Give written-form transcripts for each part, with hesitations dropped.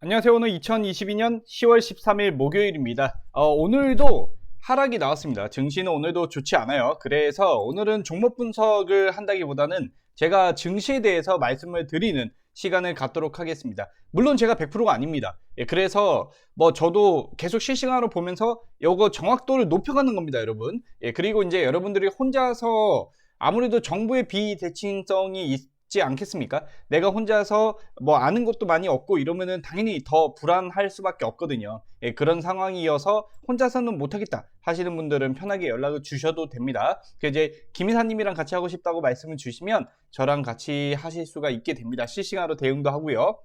안녕하세요. 오늘 2022년 10월 13일 목요일입니다. 오늘도 하락이 나왔습니다. 증시는 오늘도 좋지 않아요. 그래서 오늘은 종목 분석을 한다기보다는 제가 증시에 대해서 말씀을 드리는 시간을 갖도록 하겠습니다. 물론 제가 100%가 아닙니다. 그래서 저도 계속 실시간으로 보면서 이거 정확도를 높여가는 겁니다, 여러분. 그리고 이제 여러분들이 혼자서 아무래도 정부의 비대칭성이 있지 않겠습니까? 내가 혼자서 아는 것도 많이 없고 이러면은 당연히 더 불안할 수밖에 없거든요. 그런 상황이어서 혼자서는 못하겠다 하시는 분들은 편하게 연락을 주셔도 됩니다. 이제 김이사님이랑 같이 하고 싶다고 말씀을 주시면 저랑 같이 하실 수가 있게 됩니다. 실시간으로 대응도 하고요.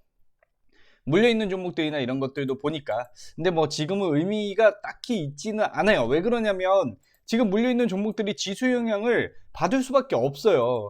물려있는 종목들이나 이런 것들도 보니까 근데 지금은 의미가 딱히 있지는 않아요. 왜 그러냐면 지금 물려있는 종목들이 지수 영향을 받을 수밖에 없어요.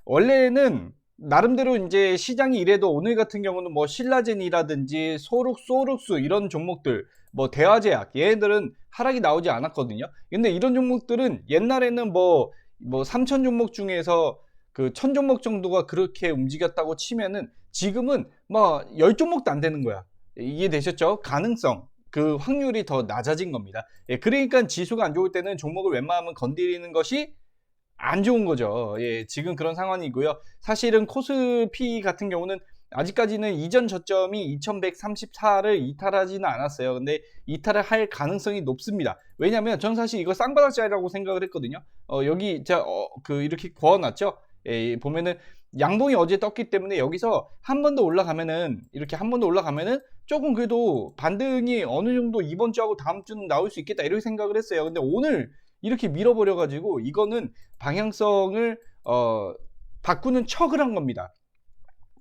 원래는 나름대로 이제 시장이 이래도 오늘 같은 경우는 신라젠이라든지 소록수 이런 종목들, 대화제약 얘네들은 하락이 나오지 않았거든요. 근데 이런 종목들은 옛날에는 3천 종목 중에서 그 1000종목 정도가 그렇게 움직였다고 치면은 지금은 10종목도 안 되는 거야. 이해되셨죠? 가능성, 그 확률이 더 낮아진 겁니다. 그러니까 지수가 안 좋을 때는 종목을 웬만하면 건드리는 것이 안 좋은 거죠. 지금 그런 상황이고요. 사실은 코스피 같은 경우는 아직까지는 이전 저점이 2134를 이탈하지는 않았어요. 근데 이탈을 할 가능성이 높습니다. 왜냐면 전 사실 이거 쌍바닥짜리라고 생각을 했거든요. 여기 이렇게 그어놨죠. 보면은 양봉이 어제 떴기 때문에 여기서 한 번 더 올라가면은 이렇게 한 번 더 올라가면은 조금 그래도 반등이 어느 정도 이번 주하고 다음 주는 나올 수 있겠다 이렇게 생각을 했어요. 근데 오늘 이렇게 밀어버려 가지고 이거는 방향성을 바꾸는 척을 한 겁니다.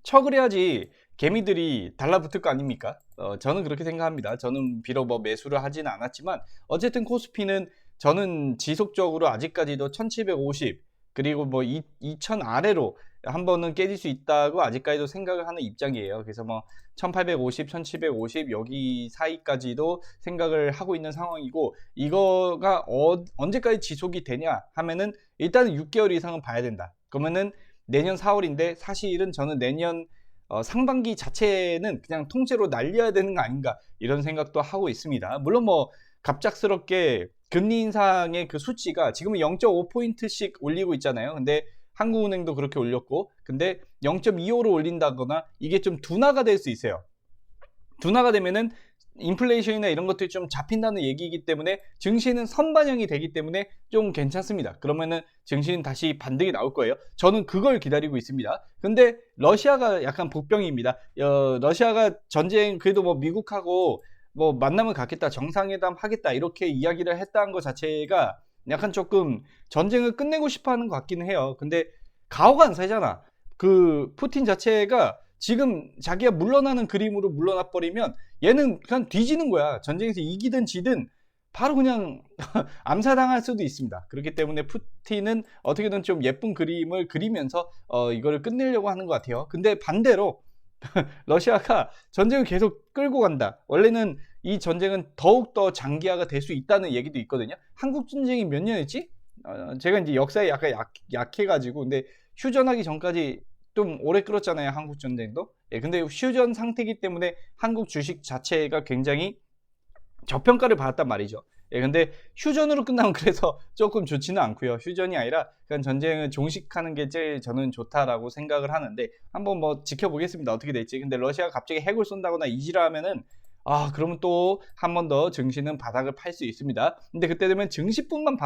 척을 해야지 개미들이 달라붙을 거 아닙니까? 저는 그렇게 생각합니다. 저는 비록 매수를 하지는 않았지만 어쨌든 코스피는 저는 지속적으로 아직까지도 1750 그리고 2000 아래로 한 번은 깨질 수 있다고 아직까지도 생각을 하는 입장이에요. 그래서 1850, 1750 여기 사이까지도 생각을 하고 있는 상황이고 이거가 언제까지 지속이 되냐 하면은 일단은 6개월 이상은 봐야 된다. 그러면은 내년 4월인데 사실은 저는 내년 상반기 자체는 그냥 통째로 날려야 되는 거 아닌가 이런 생각도 하고 있습니다. 물론 갑작스럽게 금리 인상의 그 수치가 지금은 0.5포인트씩 올리고 있잖아요. 근데 한국은행도 그렇게 올렸고 근데 0.25로 올린다거나 이게 좀 둔화가 될 수 있어요. 둔화가 되면은 인플레이션이나 이런 것들이 좀 잡힌다는 얘기이기 때문에 증시는 선반영이 되기 때문에 좀 괜찮습니다. 그러면은 증시는 다시 반등이 나올 거예요. 저는 그걸 기다리고 있습니다. 근데 러시아가 약간 복병입니다. 러시아가 전쟁 그래도 미국하고 만나면 갖겠다 정상회담 하겠다 이렇게 이야기를 했다는 것 자체가 약간 조금 전쟁을 끝내고 싶어 하는 것 같기는 해요. 근데 가오가 안 살잖아. 그 푸틴 자체가 지금 자기가 물러나는 그림으로 물러나 버리면 얘는 그냥 뒤지는 거야. 전쟁에서 이기든 지든 바로 그냥 암살당할 수도 있습니다. 그렇기 때문에 푸틴은 어떻게든 좀 예쁜 그림을 그리면서 이거를 끝내려고 하는 것 같아요. 근데 반대로 러시아가 전쟁을 계속 끌고 간다. 원래는 이 전쟁은 더욱더 장기화가 될 수 있다는 얘기도 있거든요. 한국 전쟁이 몇 년이지? 제가 이제 역사에 약간 약해가지고 근데 휴전하기 전까지 좀 오래 끌었잖아요. 한국 전쟁도. 근데 휴전 상태이기 때문에 한국 주식 자체가 굉장히 저평가를 받았단 말이죠. 근데 휴전으로 끝나면 그래서 조금 좋지는 않고요. 휴전이 아니라 그냥 전쟁을 종식하는 게 제일 저는 좋다라고 생각을 하는데 한번 지켜보겠습니다. 어떻게 될지. 근데 러시아가 갑자기 핵을 쏜다거나 이질하면은 그러면 또 한 번 더 증시는 바닥을 팔 수 있습니다. 근데 그때 되면 증시뿐만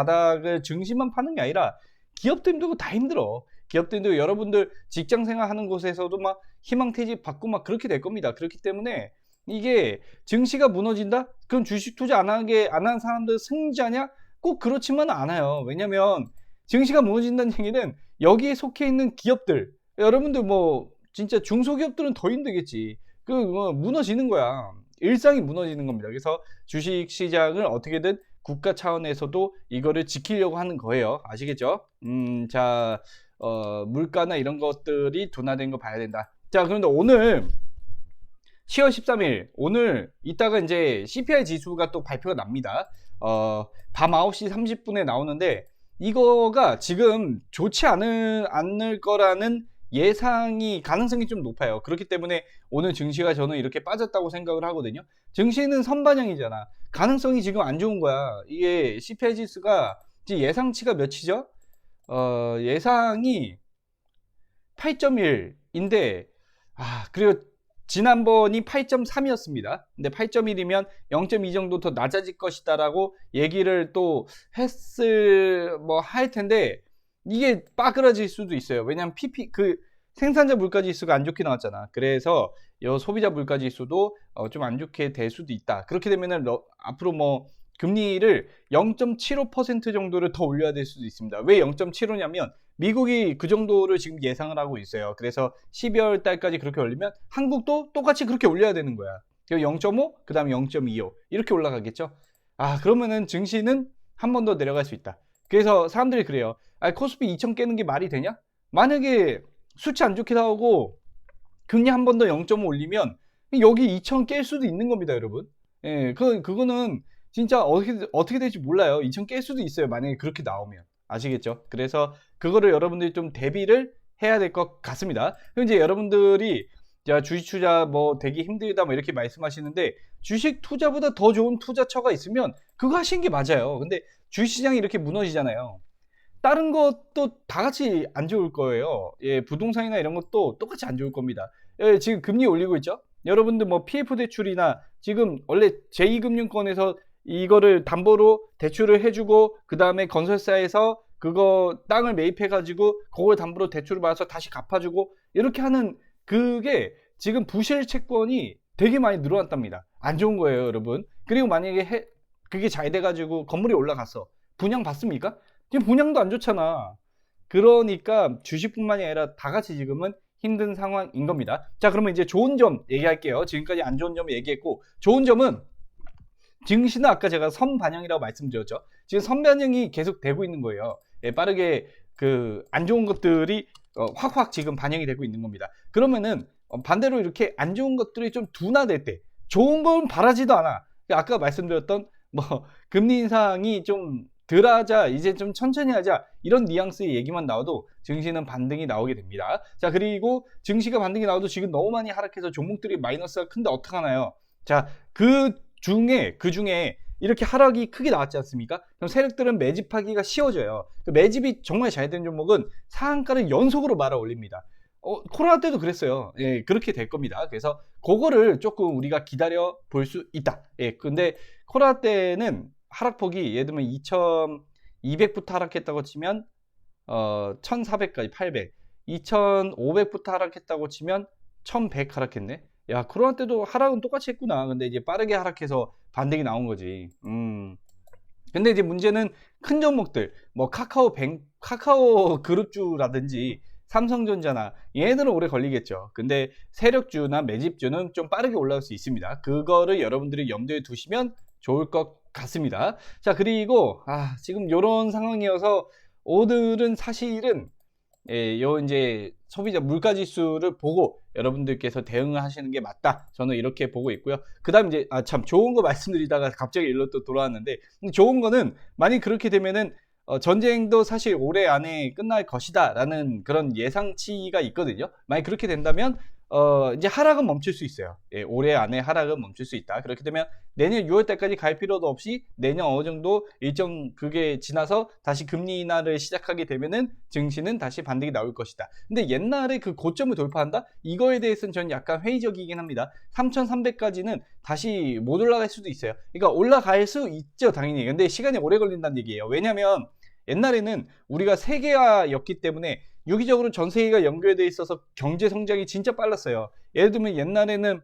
증시만 파는 게 아니라 기업도 힘들고 다 힘들어. 기업들도 여러분들 직장 생활하는 곳에서도 희망퇴직 받고 그렇게 될 겁니다. 그렇기 때문에 이게 증시가 무너진다? 그럼 주식 투자 안 한 사람들 승자냐? 꼭 그렇지만은 않아요. 왜냐면 증시가 무너진다는 얘기는 여기에 속해 있는 기업들, 여러분들 진짜 중소기업들은 더 힘들겠지. 무너지는 거야. 일상이 무너지는 겁니다. 그래서 주식 시장을 어떻게든 국가 차원에서도 이거를 지키려고 하는 거예요. 아시겠죠? 자, 물가나 이런 것들이 둔화된 거 봐야 된다. 자, 그런데 오늘 10월 13일 오늘 이따가 이제 CPI 지수가 또 발표가 납니다. 밤 9시 30분에 나오는데 이거가 지금 좋지 않을 거라는 예상이 가능성이 좀 높아요. 그렇기 때문에 오늘 증시가 저는 이렇게 빠졌다고 생각을 하거든요. 증시는 선반영이잖아. 가능성이 지금 안 좋은 거야. 이게 CPI 지수가 지금 예상치가 몇이죠? 예상이 8.1인데 그리고 지난번이 8.3이었습니다. 근데 8.1이면 0.2 정도 더 낮아질 것이다라고 얘기를 또 할 텐데 이게 빠그라질 수도 있어요. 왜냐면 생산자 물가 지수가 안 좋게 나왔잖아. 그래서 소비자 물가 지수도 좀 안 좋게 될 수도 있다. 그렇게 되면은 앞으로 뭐 금리를 0.75% 정도를 더 올려야 될 수도 있습니다. 왜 0.75냐면 미국이 그 정도를 지금 예상을 하고 있어요. 그래서 12월 달까지 그렇게 올리면 한국도 똑같이 그렇게 올려야 되는 거야. 0.5, 그 다음에 0.25 이렇게 올라가겠죠. 그러면은 증시는 한 번 더 내려갈 수 있다. 그래서 사람들이 그래요. 코스피 2000 깨는 게 말이 되냐? 만약에 수치 안 좋게 나오고 금리 한 번 더 0.5 올리면 여기 2000 깰 수도 있는 겁니다, 여러분. 예, 그거는 진짜 어떻게 될지 몰라요. 2000 깰 수도 있어요. 만약에 그렇게 나오면. 아시겠죠? 그래서 그거를 여러분들이 좀 대비를 해야 될 것 같습니다. 이제 여러분들이 주식 투자 뭐 되기 힘들다 뭐 이렇게 말씀하시는데 주식 투자보다 더 좋은 투자처가 있으면 그거 하시는 게 맞아요. 근데 주식시장이 이렇게 무너지잖아요. 다른 것도 다 같이 안 좋을 거예요. 예, 부동산이나 이런 것도 똑같이 안 좋을 겁니다. 예, 지금 금리 올리고 있죠? 여러분들 뭐 PF 대출이나 지금 원래 제2금융권에서 이거를 담보로 대출을 해주고 그 다음에 건설사에서 그거 땅을 매입해가지고 그걸 담보로 대출을 받아서 다시 갚아주고 이렇게 하는 그게 지금 부실 채권이 되게 많이 늘어났답니다. 안 좋은 거예요, 여러분. 그리고 만약에 그게 잘 돼가지고 건물이 올라갔어. 분양 받습니까? 지금 분양도 안 좋잖아. 그러니까 주식뿐만이 아니라 다 같이 지금은 힘든 상황인 겁니다. 자, 그러면 이제 좋은 점 얘기할게요. 지금까지 안 좋은 점 얘기했고, 좋은 점은 증시는 아까 제가 선반영이라고 말씀드렸죠. 지금 선반영이 계속 되고 있는 거예요. 예, 빠르게 안 좋은 것들이 확확 지금 반영이 되고 있는 겁니다. 그러면은 반대로 이렇게 안 좋은 것들이 좀 둔화될 때 좋은 건 바라지도 않아. 아까 말씀드렸던 뭐 금리 인상이 좀 덜 하자, 이제 좀 천천히 하자, 이런 뉘앙스의 얘기만 나와도 증시는 반등이 나오게 됩니다. 자, 그리고 증시가 반등이 나와도 지금 너무 많이 하락해서 종목들이 마이너스가 큰데 어떡하나요? 자, 그 중에 이렇게 하락이 크게 나왔지 않습니까? 그럼 세력들은 매집하기가 쉬워져요. 매집이 정말 잘 된 종목은 상한가를 연속으로 말아 올립니다. 코로나 때도 그랬어요. 예, 그렇게 될 겁니다. 그래서 그거를 조금 우리가 기다려 볼 수 있다. 예, 근데 코로나 때는 하락폭이 예를 들면 2200부터 하락했다고 치면 1400까지 800, 2500부터 하락했다고 치면 1100 하락했네. 야, 코로나 때도 하락은 똑같이 했구나. 근데 이제 빠르게 하락해서 반등이 나온 거지. 근데 이제 문제는 큰 종목들, 뭐 카카오 그룹주라든지 삼성전자나 얘네들은 오래 걸리겠죠. 근데 세력주나 매집주는 좀 빠르게 올라올 수 있습니다. 그거를 여러분들이 염두에 두시면 좋을 것 같습니다. 자, 그리고 지금 이런 상황이어서 오늘은 사실은 이제 소비자 물가 지수를 보고 여러분들께서 대응을 하시는 게 맞다. 저는 이렇게 보고 있고요. 그 다음 이제 참 좋은 거 말씀드리다가 갑자기 일로 또 돌아왔는데, 좋은 거는 만약 그렇게 되면은 전쟁도 사실 올해 안에 끝날 것이다 라는 그런 예상치가 있거든요. 만약 그렇게 된다면 이제 하락은 멈출 수 있어요. 예, 올해 안에 하락은 멈출 수 있다. 그렇게 되면 내년 6월 달까지 갈 필요도 없이 내년 어느 정도 일정 그게 지나서 다시 금리 인하를 시작하게 되면은 증시는 다시 반등이 나올 것이다. 근데 옛날에 그 고점을 돌파한다? 이거에 대해서는 저는 약간 회의적이긴 합니다. 3,300까지는 다시 못 올라갈 수도 있어요. 그러니까 올라갈 수 있죠, 당연히. 근데 시간이 오래 걸린다는 얘기예요. 왜냐면 옛날에는 우리가 세계화였기 때문에 유기적으로 전 세계가 연결되어 있어서 경제 성장이 진짜 빨랐어요. 예를 들면 옛날에는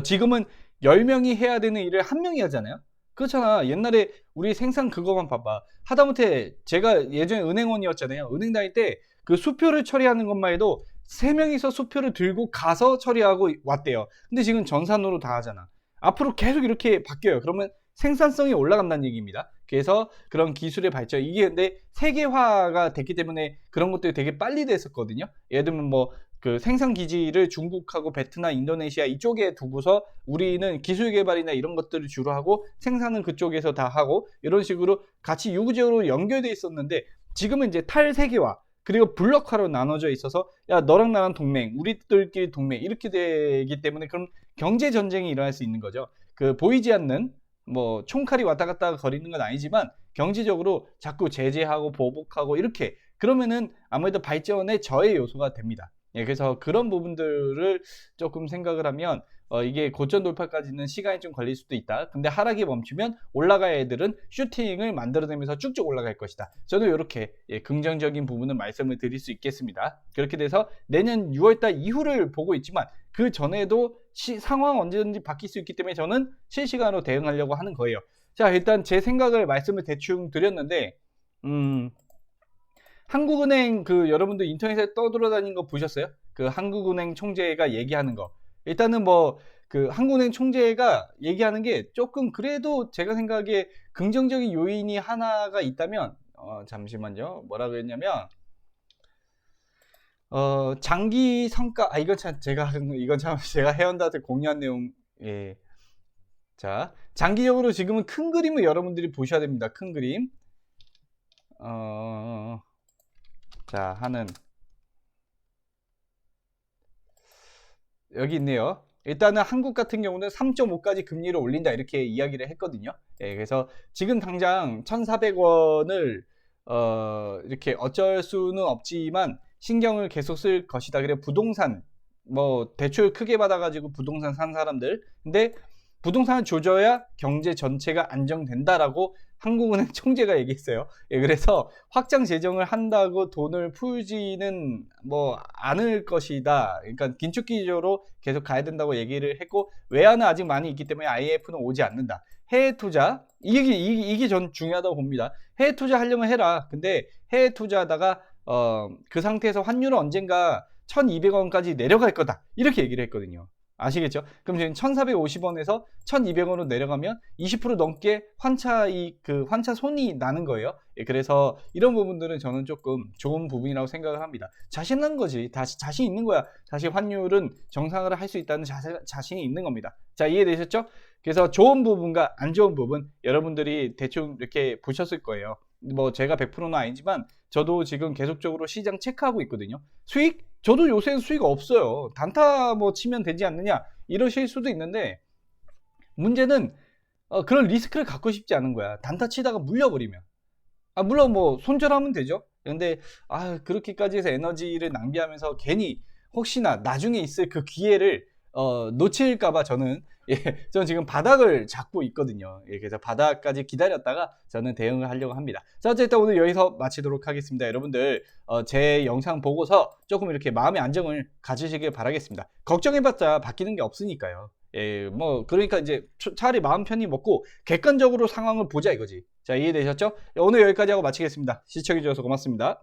지금은 10명이 해야 되는 일을 1명이 하잖아요. 그렇잖아. 옛날에 우리 생산 그거만 봐봐. 하다못해 제가 예전에 은행원이었잖아요. 은행 다닐 때 그 수표를 처리하는 것만 해도 3명이서 수표를 들고 가서 처리하고 왔대요. 근데 지금 전산으로 다 하잖아. 앞으로 계속 이렇게 바뀌어요. 그러면 생산성이 올라간다는 얘기입니다. 그래서 그런 기술의 발전, 이게 근데 세계화가 됐기 때문에 그런 것들이 되게 빨리 됐었거든요. 예를 들면 뭐 그 생산 기지를 중국하고 베트남, 인도네시아 이쪽에 두고서 우리는 기술 개발이나 이런 것들을 주로 하고 생산은 그쪽에서 다 하고 이런 식으로 같이 유구적으로 연결돼 있었는데 지금은 이제 탈세계화, 그리고 블록화로 나눠져 있어서 야 너랑 나랑 동맹, 우리들끼리 동맹 이렇게 되기 때문에 그럼 경제 전쟁이 일어날 수 있는 거죠. 그 보이지 않는 뭐 총칼이 왔다 갔다 거리는 건 아니지만 경제적으로 자꾸 제재하고 보복하고 이렇게 그러면은 아무래도 발전의 저해 요소가 됩니다. 예, 그래서 그런 부분들을 조금 생각을 하면 이게 고점 돌파까지는 시간이 좀 걸릴 수도 있다. 근데 하락이 멈추면 올라갈 애들은 슈팅을 만들어내면서 쭉쭉 올라갈 것이다. 저도 이렇게 긍정적인 부분을 말씀을 드릴 수 있겠습니다. 그렇게 돼서 내년 6월달 이후를 보고 있지만 그 전에도 상황 언제든지 바뀔 수 있기 때문에 저는 실시간으로 대응하려고 하는 거예요. 자, 일단 제 생각을 말씀을 대충 드렸는데 한국은행 그 여러분들 인터넷에 떠돌아다니는 거 보셨어요? 그 한국은행 총재가 얘기하는 거. 일단은 뭐 그 한국은행 총재가 얘기하는 게 조금 그래도 제가 생각에 긍정적인 요인이 하나가 있다면 잠시만요. 뭐라고 했냐면 장기 성과 이건 참 제가 해온다한테 공유한 내용. 예. 자, 장기적으로 지금은 큰 그림을 여러분들이 보셔야 됩니다. 큰 그림. 자, 하는 여기 있네요. 일단은 한국 같은 경우는 3.5까지 금리를 올린다 이렇게 이야기를 했거든요. 예, 그래서 지금 당장 1,400원을 이렇게 어쩔 수는 없지만 신경을 계속 쓸 것이다. 그래 부동산 뭐 대출 크게 받아가지고 부동산 산 사람들 근데 부동산을 조져야 경제 전체가 안정된다라고 한국은행 총재가 얘기했어요. 예, 그래서 확장 재정을 한다고 돈을 풀지는 뭐 않을 것이다. 그러니까 긴축기조로 계속 가야 된다고 얘기를 했고 외환은 아직 많이 있기 때문에 IMF는 오지 않는다. 해외 투자 이게 전 중요하다고 봅니다. 해외 투자 하려면 해라. 근데 해외 투자하다가 그 상태에서 환율은 언젠가 1,200원까지 내려갈 거다. 이렇게 얘기를 했거든요. 아시겠죠? 그럼 지금 1,450원에서 1,200원으로 내려가면 20% 넘게 환차 손이 나는 거예요. 예, 그래서 이런 부분들은 저는 조금 좋은 부분이라고 생각을 합니다. 자신한 거지. 자신 있는 거야. 다시 환율은 정상화를 할 수 있다는 자신이 있는 겁니다. 자, 이해되셨죠? 그래서 좋은 부분과 안 좋은 부분 여러분들이 대충 이렇게 보셨을 거예요. 뭐 제가 100%는 아니지만 저도 지금 계속적으로 시장 체크하고 있거든요. 수익? 저도 요새는 수익 없어요. 단타 뭐 치면 되지 않느냐 이러실 수도 있는데 문제는 그런 리스크를 갖고 싶지 않은 거야. 단타 치다가 물려버리면 물론 뭐 손절하면 되죠. 근데 그렇게까지 해서 에너지를 낭비하면서 괜히 혹시나 나중에 있을 그 기회를 놓칠까봐 저는 저는 지금 바닥을 잡고 있거든요. 그래서 바닥까지 기다렸다가 저는 대응을 하려고 합니다. 자, 어쨌든 오늘 여기서 마치도록 하겠습니다. 여러분들 제 영상 보고서 조금 이렇게 마음의 안정을 가지시길 바라겠습니다. 걱정해봤자 바뀌는 게 없으니까요. 뭐 그러니까 이제 차라리 마음 편히 먹고 객관적으로 상황을 보자 이거지. 자, 이해되셨죠? 오늘 여기까지 하고 마치겠습니다. 시청해주셔서 고맙습니다.